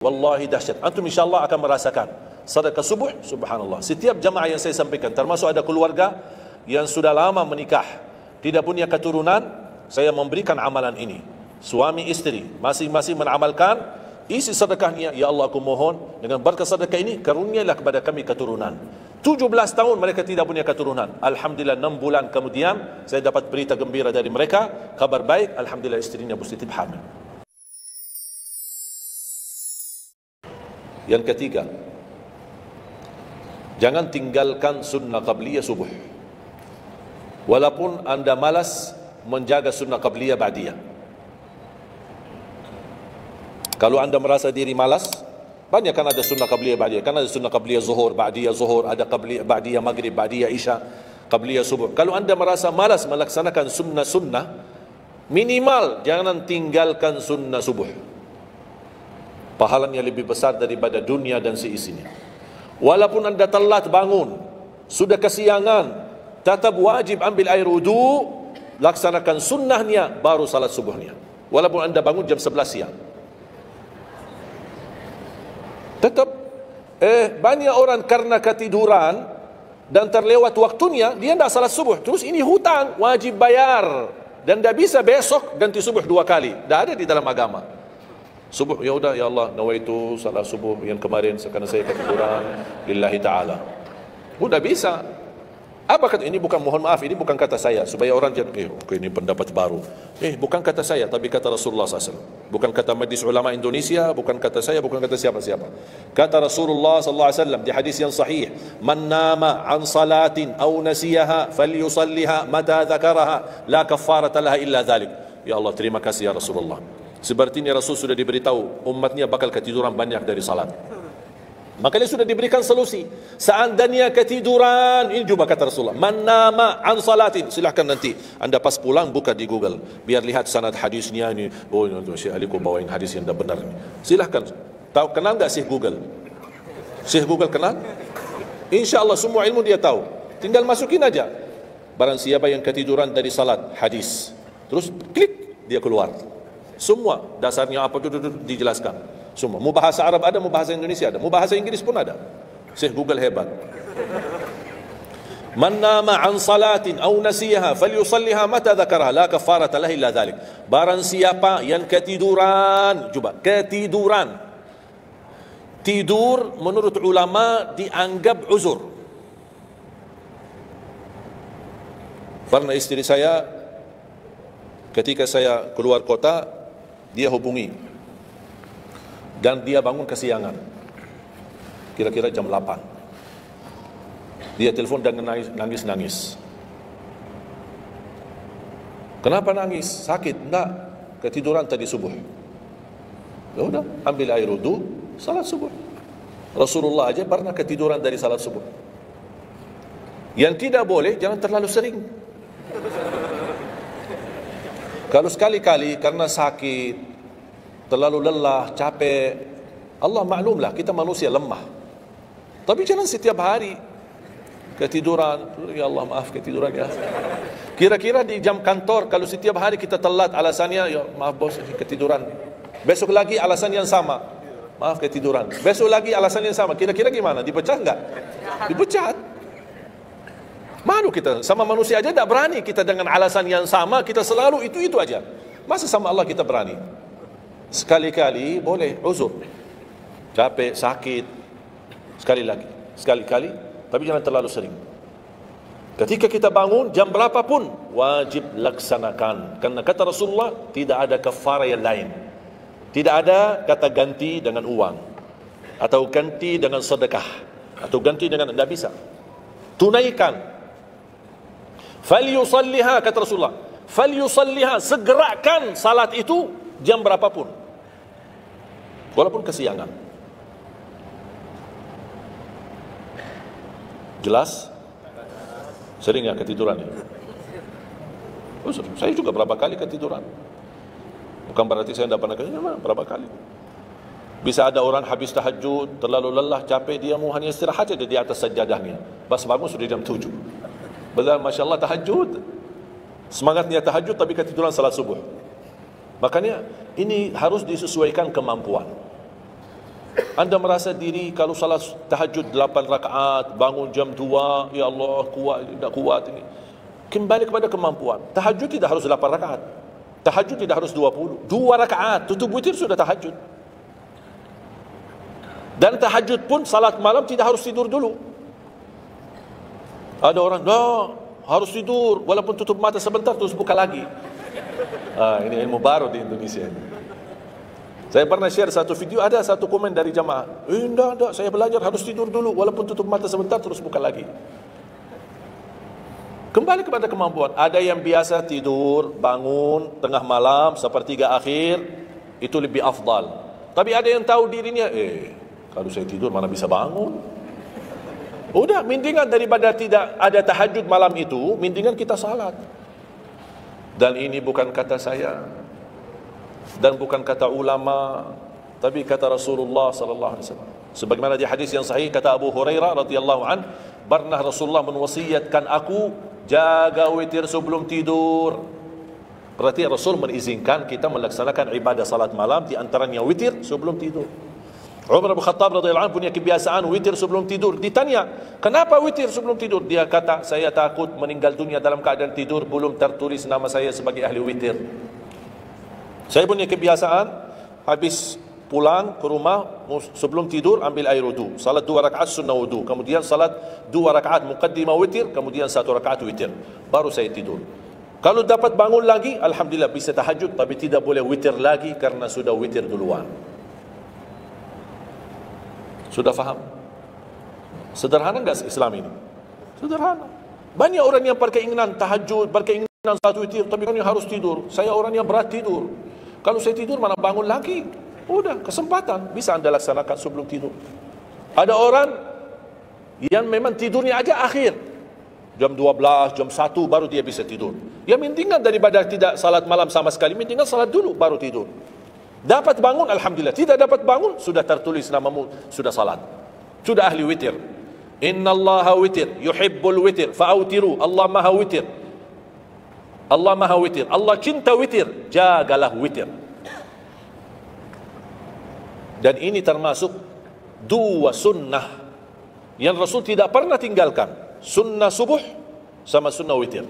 Wallahi dahsyat. Antum insyaAllah akan merasakan sedekah subuh, subhanallah. Setiap jamaah yang saya sampaikan, termasuk ada keluarga yang sudah lama menikah, tidak punya keturunan, saya memberikan amalan ini. Suami istri masing-masing mengamalkan, isi sedekahnya, ya Allah aku mohon dengan berkat sedekah ini karunialah kepada kami keturunan. 17 tahun mereka tidak punya keturunan. Alhamdulillah 6 bulan kemudian saya dapat berita gembira dari mereka, kabar baik, alhamdulillah istrinya positif hamil. Yang ketiga, jangan tinggalkan sunnah qabliyah subuh. Walaupun anda malas menjaga sunnah qabliyah ba'diyah. Kalau anda merasa diri malas, banyak kan ada sunnah qabliyah ba'diyah. Kan ada sunnah qabliyah zuhur, ba'diyah zuhur, ada qabliyah ba'diyah maghrib, ba'diyah isya, qabliyah subuh. Kalau anda merasa malas melaksanakan sunnah-sunnah, minimal jangan tinggalkan sunnah subuh. Pahalanya lebih besar daripada dunia dan seisinya. Walaupun anda telat bangun, sudah kesiangan, tetap wajib ambil air wudu, laksanakan sunnahnya, baru salat subuhnya. Walaupun anda bangun jam 11 siang. Tetap banyak orang karena ketiduran dan terlewat waktunya, dia tidak salat subuh. Terus ini hutang, wajib bayar. Dan tidak bisa besok ganti subuh 2 kali. Tidak ada di dalam agama. Subuh, ya udah, ya Allah, nawaitu salat subuh yang kemarin karena saya ketiduran lillahi ta'ala. Udah bisa. Apa kata ini? Bukan, mohon maaf, ini bukan kata saya, supaya orang jangan ini pendapat baru. Bukan kata saya, tapi kata Rasulullah SAW. Bukan kata Majlis Ulama Indonesia, bukan kata saya, bukan kata siapa-siapa. Kata Rasulullah SAW di hadis yang sahih, man nama an salatin aw nasiyaha falyusalliha mata dzakaraha la kaffarata laha illa dzalik. Ya Allah, terima kasih ya Rasulullah. Sepertinya Rasul sudah diberitahu umatnya bakal ketiduran banyak dari salat. Makanya sudah diberikan solusi. Seandainya ketiduran, ini juga kata Rasulullah, man nama an salatin, silahkan nanti anda pas pulang buka di Google, biar lihat sanad hadisnya ini. Oh, Syekh Ali kau bawain hadis yang tidak benar. Silahkan. Tahu, kenal enggak Syekh Google? Syekh Google kenal? InsyaAllah semua ilmu dia tahu. Tinggal masukin aja. Barang siapa yang ketiduran dari salat, hadis. Terus klik, dia keluar. Semua dasarnya apa itu dijelaskan. Semua. Mu bahasa Arab ada, mu bahasa Indonesia ada, mu bahasa Inggris pun ada. Syekh Google hebat. Man nama an salatin aw nasiyaha falyusalliha mata dzakaraha la kafarata lahu illa dzalik. Barang siapa yang ketiduran, coba ketiduran. Tidur menurut ulama dianggap uzur. Karena istri saya ketika saya keluar kota, dia hubungi dan dia bangun kesiangan, kira-kira jam 8. Dia telepon dan nangis. Kenapa nangis? Sakit? Enggak, ketiduran tadi subuh. Ya udah, ambil air wudu, salat subuh. Rasulullah aja pernah ketiduran dari salat subuh. Yang tidak boleh, jangan terlalu sering. Kalau sekali-kali karena sakit, terlalu lelah, capek, Allah maklumlah kita manusia lemah. Tapi jangan setiap hari ketiduran. Ya Allah, maaf ketiduran ya. Kira-kira di jam kantor, kalau setiap hari kita telat, alasannya ya maaf bos ketiduran. Besok lagi alasan yang sama, maaf ketiduran. Besok lagi alasan yang sama. Kira-kira gimana? Dipecat enggak? Dipecat. Malu kita sama manusia aja tidak berani kita dengan alasan yang sama, kita selalu itu aja. Masa sama Allah kita berani? Sekali-kali boleh uzur, capek, sakit, sekali-kali, tapi jangan terlalu sering. Ketika kita bangun jam berapapun wajib laksanakan, karena kata Rasulullah tidak ada kafarah yang lain. Tidak ada kata ganti dengan uang, atau ganti dengan sedekah, atau ganti dengan, tidak bisa. Tunaikan. Falyusalliha, kata Rasulullah, falyusalliha, segerakan salat itu jam berapapun, walaupun kesiangan. Jelas? Sering ya ketiduran ya? Oh, saya juga berapa kali ketiduran. Bukan berarti saya tidak pernah ketiduran, berapa kali. Bisa ada orang habis tahajud, terlalu lelah, capek, dia mau hanya istirahat saja di atas sajadahnya. Pas bangun sudah jam 7. Betul, Masya Allah tahajud. Semangatnya tahajud tapi ketiduran salat subuh. Makanya ini harus disesuaikan kemampuan. Anda merasa diri kalau salat tahajud 8 rakaat, bangun jam 2, ya Allah, kuat, tak kuat ini. Kembali kepada kemampuan. Tahajud tidak harus 8 rakaat. Tahajud tidak harus 20. 2 rakaat, tutup witir sudah tahajud. Dan tahajud pun salat malam tidak harus tidur dulu. Ada orang, harus tidur, walaupun tutup mata sebentar terus buka lagi. Ini ilmu baru di Indonesia. Saya pernah share satu video, ada satu komen dari jamaah. Enggak, saya belajar harus tidur dulu, walaupun tutup mata sebentar terus buka lagi. Kembali kepada kemampuan. Ada yang biasa tidur, bangun tengah malam, sepertiga akhir, itu lebih afdal. Tapi ada yang tahu dirinya, kalau saya tidur mana bisa bangun. Udah, mendingan daripada tidak ada tahajud malam itu, mendingan kita salat. Dan ini bukan kata saya, dan bukan kata ulama, tapi kata Rasulullah sallallahu alaihi wasallam. Sebagaimana di hadis yang sahih kata Abu Hurairah radhiyallahu an, pernah Rasulullah mewasiatkan aku jaga witir sebelum tidur. Berarti Rasul mengizinkan kita melaksanakan ibadah salat malam, di antaranya witir sebelum tidur. Umar bin Khattab radhiyallahu anhu punya kebiasaan witir sebelum tidur. Ditanya, kenapa witir sebelum tidur? Dia kata, saya takut meninggal dunia dalam keadaan tidur, belum tertulis nama saya sebagai ahli witir. Saya punya kebiasaan, habis pulang ke rumah, sebelum tidur ambil air wudu, salat 2 rakaat sunnah wudu, kemudian salat 2 rakaat muqaddimah witir, kemudian 1 rakaat witir, baru saya tidur. Kalau dapat bangun lagi, alhamdulillah bisa tahajud, tapi tidak boleh witir lagi karena sudah witir duluan. Sudah faham? Sederhana enggak Islam ini? Sederhana. Banyak orang yang berkeinginan tahajud, berkeinginan salat witir, tapi orang yang harus tidur. Saya orang yang berat tidur. Kalau saya tidur mana bangun lagi? Udah, kesempatan bisa anda laksanakan sebelum tidur. Ada orang yang memang tidurnya aja akhir, jam 12, jam 1 baru dia bisa tidur. Ya mendingan daripada tidak salat malam sama sekali, mendingan salat dulu baru tidur. Dapat bangun, alhamdulillah. Tidak dapat bangun, sudah tertulis namamu, sudah salat, sudah ahli witir. Innallaha witir, yuhibbul witir, fa'autiru. Allah maha witir. Allah maha witir. Allah cinta witir, jagalah witir. Dan ini termasuk 2 sunnah yang Rasul tidak pernah tinggalkan. Sunnah subuh sama sunnah witir.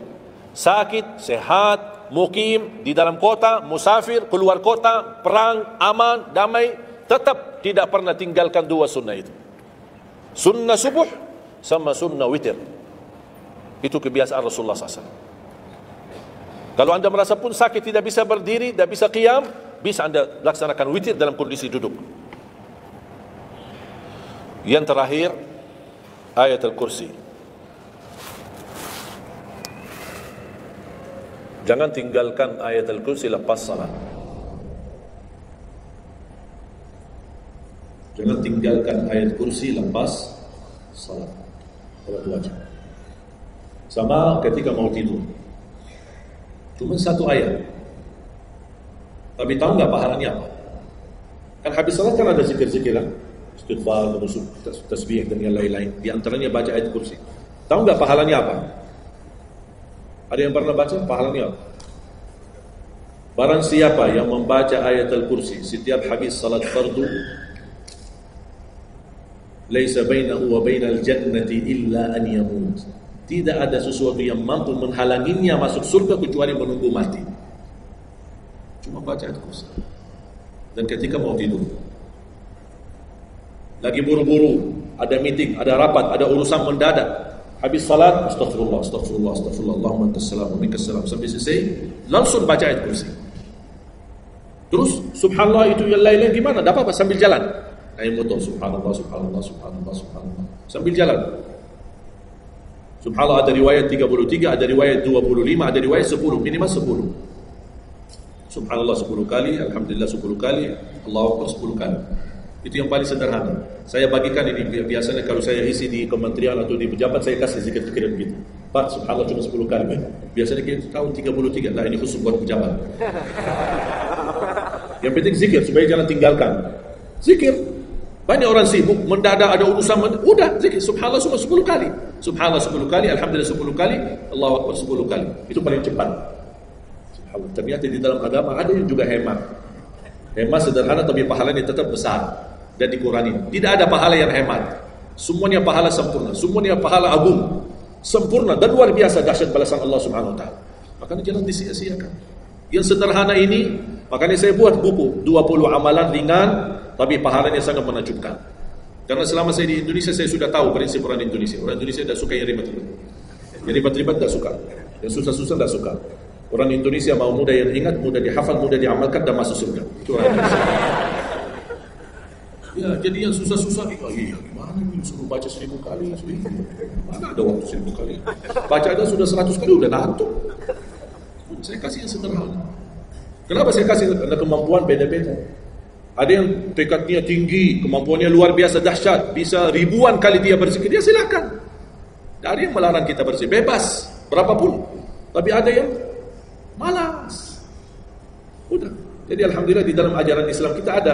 Sakit, sehat, mukim, di dalam kota, musafir, keluar kota, perang, aman, damai, tetap tidak pernah tinggalkan 2 sunnah itu. Sunnah subuh sama sunnah witir. Itu kebiasaan Rasulullah SAW. Kalau anda merasa pun sakit, tidak bisa berdiri, tidak bisa qiyam, bisa anda laksanakan witir dalam kondisi duduk. Yang terakhir, ayat al-kursi. Jangan tinggalkan ayat al-kursi lepas salat. Jangan tinggalkan ayat kursi lepas salat. Salat wajib. Sama ketika mau tidur. Cuma 1 ayat. Tapi tahu nggak pahalanya apa? Kan habis salat kan ada zikir-zikir lah, istighfar, tasbih dan yang lain-lain. Di antaranya baca ayat kursi. Tahu nggak pahalanya apa? Ada yang pernah baca pahalanya apa? Barang siapa yang membaca ayat al-kursi setiap habis salat fardu, laisa bainahu wa bainal jannati illa an yamut. Tidak ada sesuatu yang mampu menghalanginya masuk surga kecuali menunggu mati. Cuma baca ayat kursi. Dan ketika mau tidur, lagi buru-buru, ada meeting, ada rapat, ada urusan mendadak, habis salat, astagfirullah, astagfirullah, astagfirullah, Allahumma antassalam wa minkas salam, sampai selesai, langsung baca ayat kursi. Terus subhanallah itu yang lain-lain gimana? Dapat apa? Sambil jalan naik motor, subhanallah, subhanallah, subhanallah, subhanallah, sambil jalan. Subhanallah ada riwayat 33, ada riwayat 25, ada riwayat 10, minimal 10. Subhanallah 10 kali, alhamdulillah 10 kali, Allahu Akbar 10 kali. Itu yang paling sederhana. Saya bagikan ini biasanya kalau saya isi di kementerian atau di pejabat, saya kasih zikir-zikir begitu. Pak, subhanallah cuma 10 kali. Biasanya kita tahun 33, nah ini khusus buat pejabat. Yang penting zikir supaya jangan tinggalkan. Zikir. Banyak orang sibuk, mendadak ada urusan, udah zikir subhanallah cuma 10 kali. Subhanallah 10 kali, alhamdulillah 10 kali, Allahu Akbar 10 kali. Itu paling cepat. Subhanallah. Ternyata di dalam agama ada yang juga hemat. Hemat sederhana tapi pahalanya tetap besar. dan di Quran ini. Tidak ada pahala yang hemat. Semuanya pahala sempurna, semuanya pahala agung, sempurna dan luar biasa dahsyat balasan Allah Subhanahu wa taala. Makanya jangan disia-siakan. Yang sederhana ini, makanya saya buat buku 20 amalan ringan tapi pahalanya sangat menakjubkan. Karena selama saya di Indonesia saya sudah tahu prinsip orang Indonesia. Orang Indonesia tidak suka yang ribet-ribet. Yang ribet-ribet tidak suka. Yang susah-susah tidak suka. Orang Indonesia mau mudah yang ingat, mudah dihafal, mudah diamalkan dan masuk surga. Itu orang Indonesia. Ya, jadi yang susah-susah, iya gimana ini suruh baca 1000 kali, mana ada waktu 1000 kali. Baca aja sudah 100 kali, udah ngantuk. Saya kasih yang sederhana. Kenapa saya kasih? Karena kemampuan beda-beda. Ada yang tekadnya tinggi, kemampuannya luar biasa dahsyat, bisa ribuan kali dia berzikir, dia silakan. Tidak ada yang melarang kita berzikir, bebas, berapapun. Tapi ada yang malas. Udah. Jadi alhamdulillah di dalam ajaran Islam kita ada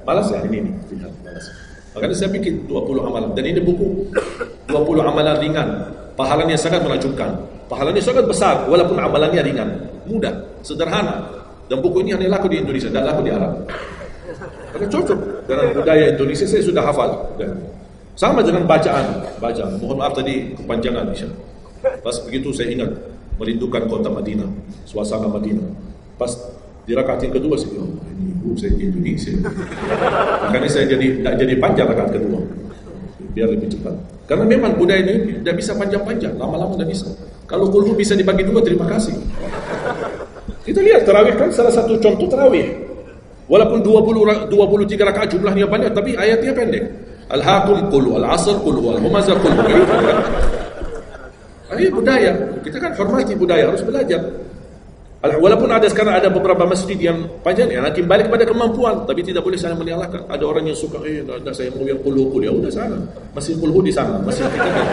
malas ya ini lihat malas. Makanya saya bikin 20 amalan dan ini buku 20 amalan ringan. Pahalanya sangat menakjubkan. Pahalanya sangat besar walaupun amalannya ringan, mudah, sederhana. Dan buku ini hanya laku di Indonesia, tidak laku di Arab. Karena cocok dengan budaya Indonesia saya sudah hafal. Dan sama dengan bacaan. Mohon maaf tadi kepanjangan insya. Pas begitu saya ingat merindukan kota Madinah, suasana Madinah. Pas di rakaat yang kedua saya bilang, ini ibu saya di Indonesia. Makanya saya tidak jadi panjang rakaat kedua, biar lebih cepat. Karena memang budaya ini tidak bisa panjang-panjang, lama-lama tidak bisa. Kalau kulhu bisa dibagi dua, terima kasih. Kita lihat tarawih kan salah satu contoh tarawih. Walaupun 23 rakaat jumlahnya banyak, tapi ayatnya pendek. Al-Hakum kulhu, Al-Asr kulhu, Al-Humazah kulhu. Ini budaya. Kita kan hormati budaya, harus belajar. Walaupun sekarang ada beberapa masjid yang panjang, yang nanti balik kepada kemampuan, tapi tidak boleh saling menyalahkan. Ada orang yang suka, tidak saya mau yang kulhu, ya udah sana. Masih kulhu di sana, masih kita kan.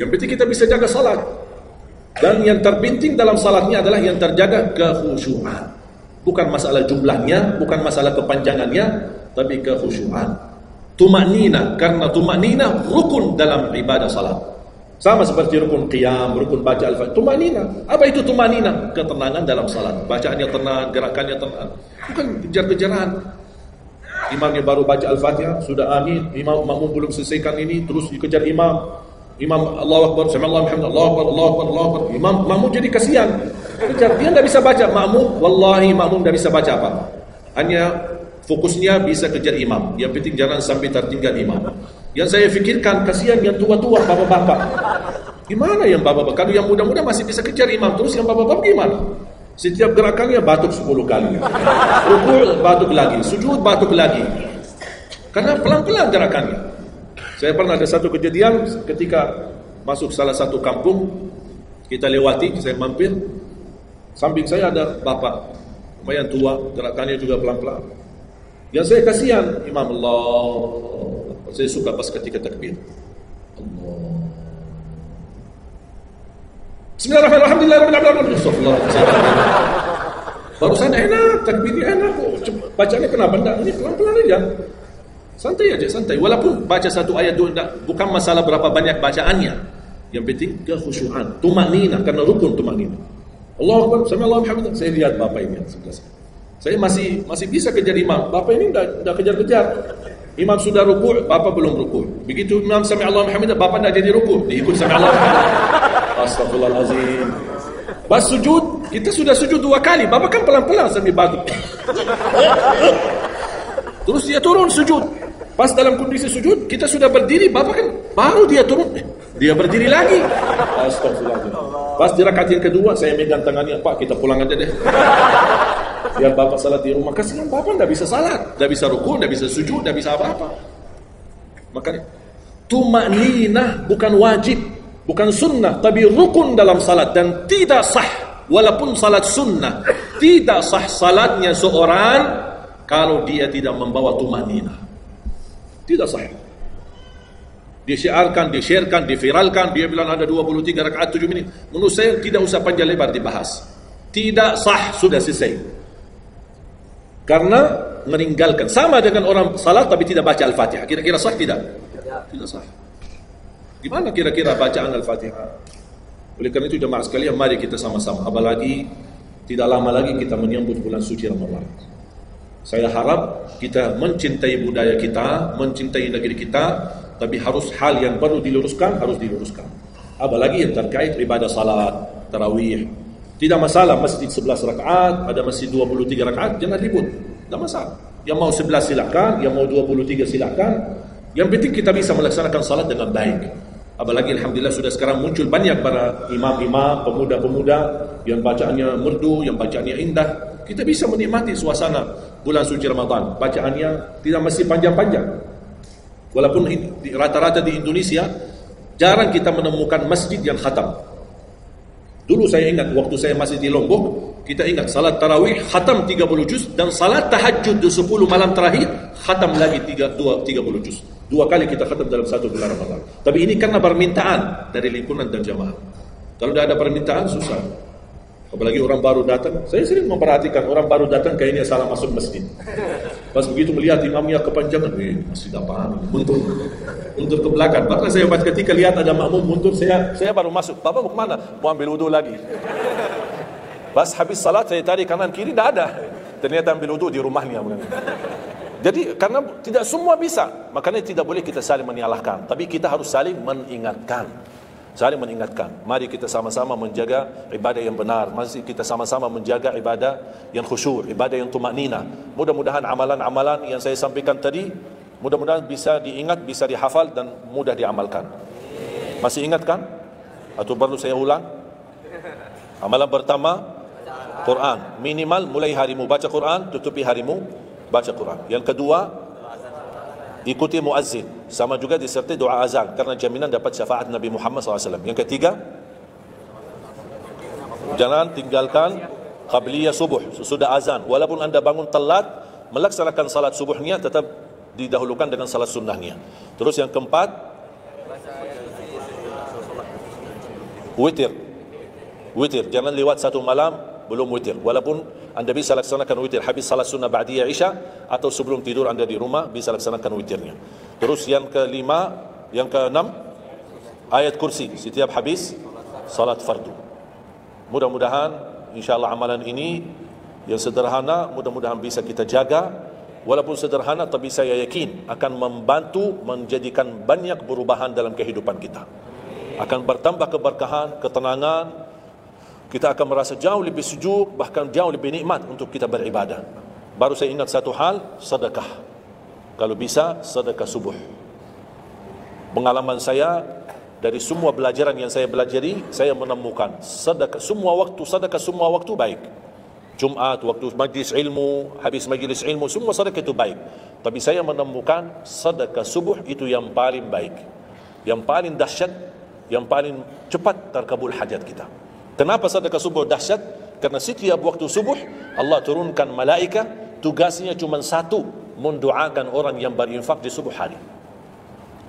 Yang penting kita bisa jaga salat. Dan yang terpenting dalam salatnya adalah yang terjaga kekhusyuan. Bukan masalah jumlahnya, bukan masalah kepanjangannya, tapi kekhusyuan. Tumanina, karena tumanina rukun dalam ibadah salat. Sama seperti rukun qiyam, rukun baca al-fatihah. Tumanina. Apa itu tumanina? Ketenangan dalam salat. Bacaannya tenang, gerakannya tenang. Bukan kejar-kejaran. Imamnya baru baca al-fatihah, sudah amin. Imam belum selesaikan ini, terus dikejar imam. Imam Allahu Akbar, sami Allahu hamdah, Allahu Akbar, Allahu Akbar, Allahu Akbar. Makmum jadi kasihan. Kejar, dia tidak bisa baca. Makmum tidak bisa baca apa. Hanya fokusnya bisa kejar imam. Yang penting jangan sampai tertinggal imam. Yang saya fikirkan kasihan yang tua-tua, bapak-bapak. Gimana yang bapak-bapak? Kalau yang muda-muda masih bisa kejar imam, terus yang bapak-bapak gimana? Setiap gerakannya batuk 10 kali. Rukuk batuk lagi, sujud batuk lagi. Karena pelan-pelan gerakannya. Saya pernah ada satu kejadian ketika masuk salah satu kampung, kita lewati, saya mampir, samping saya ada bapak, lumayan tua, gerakannya juga pelan-pelan. Yang saya kasihan, Imam Allah, saya suka pas ketika takbir. Allah. Bismillahirrahmanirrahim. Barusan enak, takbirnya enak, bacanya kenapa enggak? Ini pelan-pelan aja. Santai aja, santai. Walaupun baca satu ayat dua, bukan masalah berapa banyak bacaannya. Yang penting kekhusyuan, tumanina, karena rukun tumanina. Allahu Akbar, sami Allahu hamdah. Saya lihat bapak ini sebelah saya masih bisa kejar imam. Bapak ini enggak kejar-kejar. Imam sudah rukuk, bapak belum rukuk. Begitu imam sami Allahu hamdah, bapak enggak jadi rukuk, diikut sami Allahu hamdah. Astagfirullahalazim. Pas sujud, kita sudah sujud 2 kali. Bapak kan pelan-pelan sambil batuk. Terus dia turun sujud. Pas dalam kondisi sujud, kita sudah berdiri, bapak kan baru dia turun, dia berdiri lagi. Astagfirullahaladzim. Pas di rakaat yang kedua, saya megang tangannya, Pak, kita pulang aja deh. Biar bapak salat di rumah. Kasihan bapak tidak bisa salat, tidak bisa rukuk, tidak bisa sujud, tidak bisa apa-apa. Makanya tumanina bukan wajib, bukan sunnah, tapi rukun dalam salat dan tidak sah. Walaupun salat sunnah, tidak sah salatnya seorang kalau dia tidak membawa tumanina. Tidak sah. Disiarkan, di-sharekan, diviralkan, dia bilang ada 23 rakaat 7 menit. Menurut saya tidak usah panjang lebar dibahas. Tidak sah, sudah selesai. Karena meninggalkan. Sama dengan orang salat tapi tidak baca Al-Fatihah. Kira-kira sah tidak? Tidak sah. Gimana kira-kira bacaan Al-Fatihah? Oleh karena itu jemaah sekalian, mari kita sama-sama. Apalagi tidak lama lagi kita menyambut bulan suci Ramadan. Saya harap kita mencintai budaya kita, mencintai negeri kita, tapi harus hal yang perlu diluruskan, harus diluruskan. Apalagi yang terkait ibadah salat, tarawih. Tidak masalah masjid 11 rakaat, ada masjid 23 rakaat, jangan ribut. Tidak masalah. Yang mau 11 silakan, yang mau 23 silakan. Yang penting kita bisa melaksanakan salat dengan baik. Apalagi alhamdulillah sudah sekarang muncul banyak para imam-imam, pemuda-pemuda yang bacaannya merdu, yang bacaannya indah. Kita bisa menikmati suasana bulan suci Ramadan. Bacaannya tidak mesti panjang-panjang. Walaupun rata-rata di Indonesia jarang kita menemukan masjid yang khatam. Dulu saya ingat waktu saya masih di Lombok, kita ingat salat tarawih khatam 30 juz dan salat tahajud di 10 malam terakhir khatam lagi 30 juz. 2 kali kita khatam dalam satu bulan Ramadan. Tapi ini karena permintaan dari lingkungan dan jamaah. Kalau tidak ada permintaan susah. Apalagi orang baru datang. Saya sering memperhatikan orang baru datang kayaknya salah masuk masjid. Pas begitu melihat imamnya kepanjangan, masjid apaan? Mundur ke belakang. Bahkan saya ketika lihat ada makmum mundur, saya baru masuk. Bapak mau kemana? Mau ambil wudu lagi. Pas habis salat saya tarik kanan kiri, tidak ada. Ternyata ambil wudu di rumahnya. Jadi karena tidak semua bisa, makanya tidak boleh kita saling menyalahkan. Tapi kita harus saling mengingatkan. Saling mengingatkan. Mari kita sama-sama menjaga ibadah yang benar. Mari kita sama-sama menjaga ibadah yang khusyuk, ibadah yang tumaknina. Mudah-mudahan amalan-amalan yang saya sampaikan tadi, mudah-mudahan bisa diingat, bisa dihafal dan mudah diamalkan. Masih ingat kan? Atau perlu saya ulang? Amalan pertama, Quran. Minimal mulai harimu baca Quran, tutupi harimu baca Quran. Yang kedua, ikuti muazzin, sama juga disertai doa azan karena jaminan dapat syafaat Nabi Muhammad SAW. Yang ketiga, jangan tinggalkan qabliyah subuh sesudah azan. Walaupun anda bangun telat, melaksanakan salat subuhnya tetap didahulukan dengan salat sunnahnya. Terus yang keempat, witir, jangan lewat satu malam belum witir. Walaupun anda bisa laksanakan witir habis salat sunnah ba'diyah isya atau sebelum tidur anda di rumah bisa laksanakan witirnya. Terus yang kelima, yang keenam, ayat kursi setiap habis salat fardu. Mudah-mudahan insyaallah amalan ini yang sederhana mudah-mudahan bisa kita jaga. Walaupun sederhana tapi saya yakin akan membantu menjadikan banyak perubahan dalam kehidupan kita. Akan bertambah keberkahan, ketenangan. Kita akan merasa jauh lebih sejuk, bahkan jauh lebih nikmat untuk kita beribadah. Baru saya ingat satu hal, sedekah. Kalau bisa, sedekah subuh. Pengalaman saya, dari semua pelajaran yang saya pelajari, saya menemukan sedekah semua waktu baik. Jumat, waktu majlis ilmu, habis majlis ilmu, semua sedekah itu baik. Tapi saya menemukan sedekah subuh itu yang paling baik. Yang paling dahsyat, yang paling cepat terkabul hajat kita. Kenapa sedekah subuh dahsyat? Karena setiap waktu subuh Allah turunkan malaikat, tugasnya cuma satu, mendoakan orang yang berinfak di subuh hari.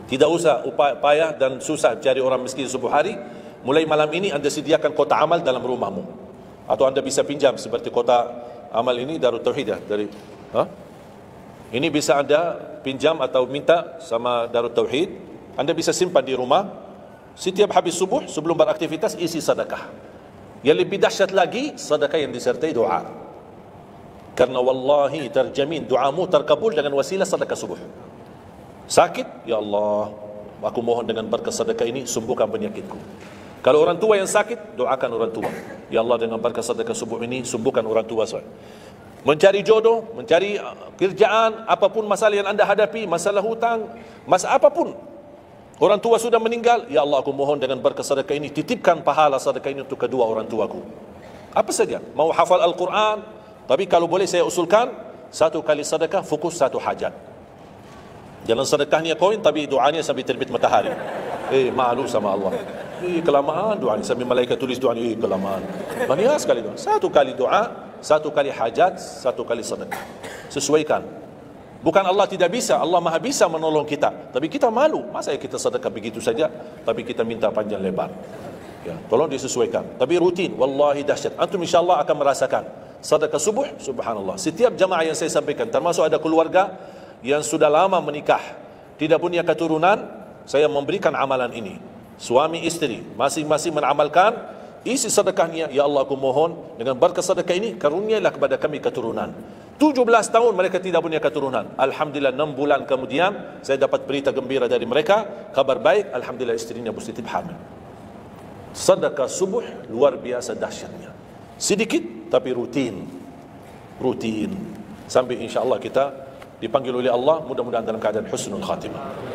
Tidak usah payah dan susah cari orang miskin di subuh hari. Mulai malam ini anda sediakan kota amal dalam rumahmu, atau anda bisa pinjam seperti kota amal ini Darut Tauhid ya, ini bisa anda pinjam atau minta sama Darut Tauhid. Anda bisa simpan di rumah. Setiap habis subuh sebelum beraktivitas isi sedekah. Yang lebih dahsyat lagi, sedekah yang disertai doa. Karena wallahi terjamin doamu terkabul dengan wasilah sedekah subuh. Sakit, ya Allah, aku mohon dengan berkat sedekah ini sembuhkan penyakitku. Kalau orang tua yang sakit, doakan orang tua. Ya Allah, dengan berkat sedekah subuh ini sembuhkan orang tua saya. Mencari jodoh, mencari kerjaan, apapun masalah yang anda hadapi, masalah hutang, masalah apapun. Orang tua sudah meninggal, ya Allah aku mohon dengan berkat sedekah ini titipkan pahala sedekah ini untuk kedua orang tuaku. Apa saja, mau hafal Al-Quran, tapi kalau boleh saya usulkan, satu kali sedekah fokus satu hajat. Jangan sedekahnya koin tapi doanya sampai terbit matahari. Malu sama Allah. Kelamaan doanya, sampai malaikat tulis doanya, kelamaan. Banyak sekali doa. Satu kali doa, satu kali hajat, satu kali sedekah. Sesuaikan. Bukan Allah tidak bisa, Allah maha bisa menolong kita. Tapi kita malu, masa kita sedekah begitu saja, tapi kita minta panjang lebar. Ya, tolong disesuaikan. Tapi rutin, wallahi dahsyat. Antum insyaAllah akan merasakan. Sedekah subuh, subhanallah. Setiap jamaah yang saya sampaikan, termasuk ada keluarga yang sudah lama menikah, tidak punya keturunan, saya memberikan amalan ini. Suami istri, masing-masing mengamalkan, isi sedekahnya, ya Allah aku mohon, dengan berkat sedekah ini, karunialah kepada kami keturunan. 17 tahun mereka tidak punya keturunan. Alhamdulillah 6 bulan kemudian saya dapat berita gembira dari mereka, kabar baik, alhamdulillah istrinya positif hamil. Sedekah subuh luar biasa dahsyatnya. Sedikit tapi rutin. Sampai insya Allah kita dipanggil oleh Allah, mudah-mudahan dalam keadaan husnul khatimah.